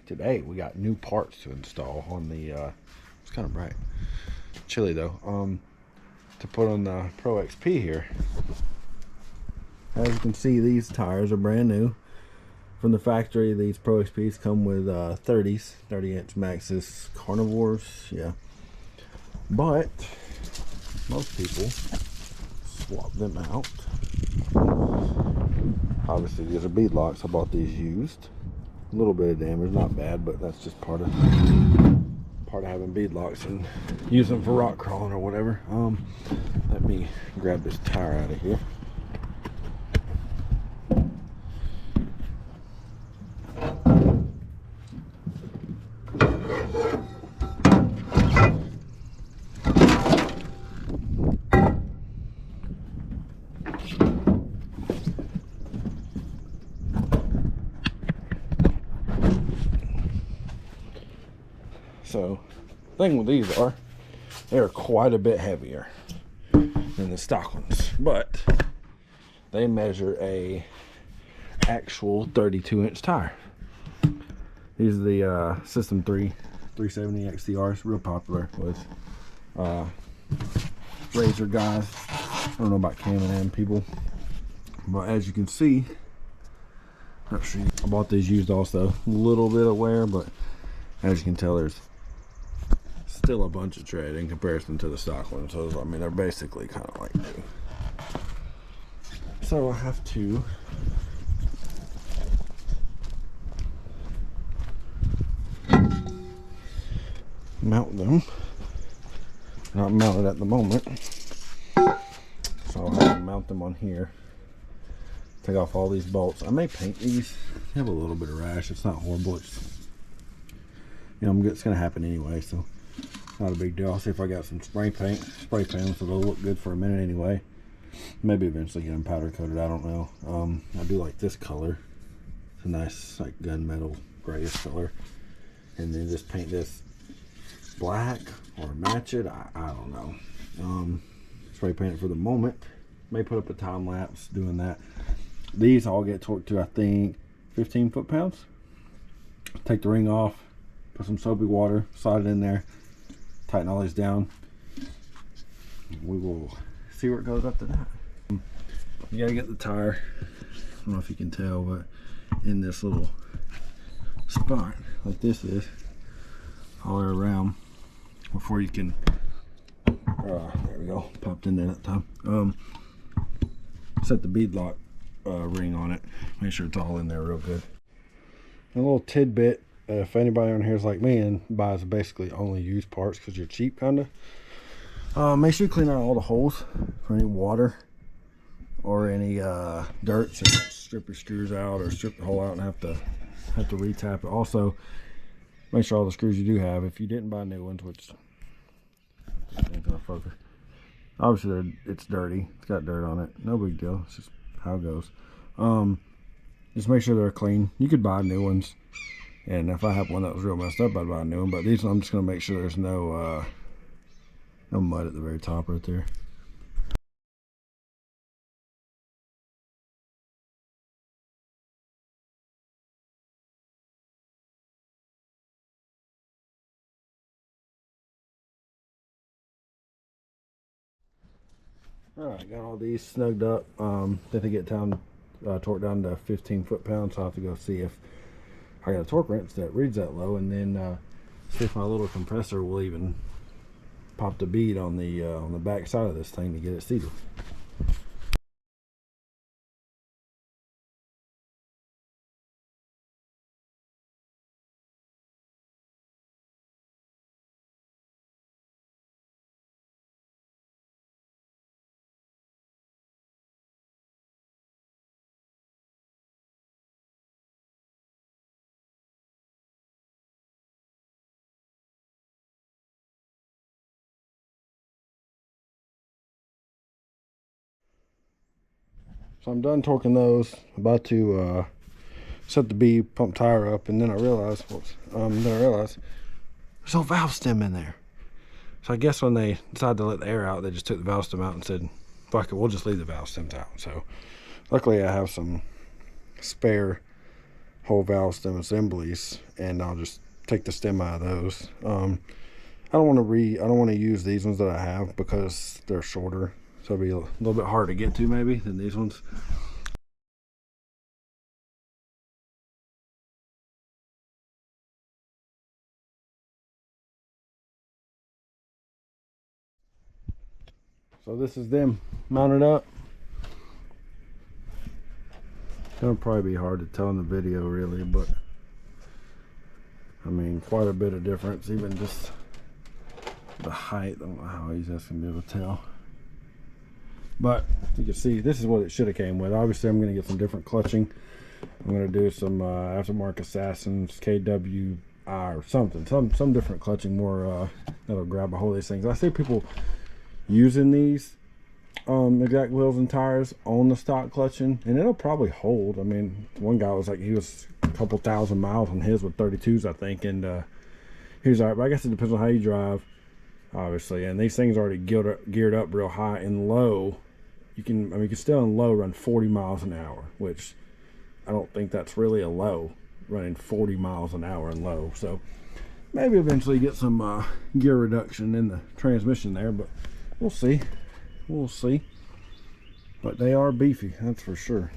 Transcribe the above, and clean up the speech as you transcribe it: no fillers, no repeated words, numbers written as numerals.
today we got new parts to install on the it's kind of bright, chilly though, to put on the Pro XP here. As you can see, these tires are brand new from the factory. These Pro XPs come with 30s, 30-inch Maxxis carnivores, yeah. But most people swap them out. Obviously these are beadlocks. I bought these used. A little bit of damage, not bad, but that's just part of having beadlocks and use them for rock crawling or whatever. Let me grab this tire out of here. So, the thing with these are, they're quite a bit heavier than the stock ones, but they measure a actual 32-inch tire. These are the System 3 370 XCRs, real popular with Razor guys. I don't know about Can-Am people, but as you can see, not sure. I bought these used also. A little bit of wear, but as you can tell, there's still a bunch of tread in comparison to the stock ones. So I mean, they're basically kind of like new. So I have to mount them. Not mounted at the moment, so I'll have to mount them on here. Take off all these bolts. I may paint these. They have a little bit of rash. It's not horrible. It's, you know, it's gonna happen anyway, so not a big deal. I'll see if I got some spray paint them so they'll look good for a minute anyway. Maybe eventually get them powder coated. I don't know. I do like this color. It's a nice like gunmetal grayish color, and then just paint this black or match it. I don't know. Spray paint it for the moment. May put up a time lapse doing that. These all get torqued to, I think, 15 foot-pounds. Take the ring off, put some soapy water, slide it in there, tighten all these down. We will see where it goes after that. You gotta get the tire, I don't know if you can tell, but in this little spot like this is all the way around before you can there we go, popped in there that time. Set the beadlock ring on it, make sure it's all in there real good. And a little tidbit, if anybody on here is like me and buys basically only used parts because you're cheap kind of, make sure you clean out all the holes for any water or any dirt, so you don't strip your screws out or strip the hole out and have to retap it. Also, make sure all the screws you do have, if you didn't buy new ones, which ain't gonna focus, obviously it's dirty, it's got dirt on it, no big deal, it's just how it goes. Just make sure they're clean. You could buy new ones, and if I have one that was real messed up, I'd buy a new one, but these I'm just gonna make sure there's no mud at the very top right there. Alright, got all these snugged up. Then they get down, torqued down to 15 foot-pounds, so I'll have to go see if I got a torque wrench that reads that low, and then see if my little compressor will even pop the bead on the back side of this thing to get it seated. So I'm done torquing those, about to set the B pump tire up, and then I realized, there's no valve stem in there. So I guess when they decided to let the air out, they just took the valve stem out and said, fuck it, we'll just leave the valve stems out. So luckily I have some spare whole valve stem assemblies, and I'll just take the stem out of those. I don't want to use these ones that I have because they're shorter, so it'll be a little bit harder to get to maybe than these ones. So this is them mounted up. It's gonna probably be hard to tell in the video really, but I mean quite a bit of difference, even just the height. I don't know how easy that's gonna be able to tell, but you can see this is what it should have came with. Obviously I'm gonna get some different clutching. I'm gonna do some aftermarket Assassins KWI or something, some different clutching, more that'll grab a hold of these things. I see people using these exact wheels and tires on the stock clutching, and it'll probably hold. I mean, one guy was like, he was a couple thousand miles on his with 32s, I think, and he was all right. But I guess it depends on how you drive, obviously. And these things are already geared up real high and low. You can still in low run 40 miles an hour, which I don't think that's really a low, running 40 miles an hour in low. So maybe eventually get some gear reduction in the transmission there, but we'll see. We'll see. But they are beefy, that's for sure.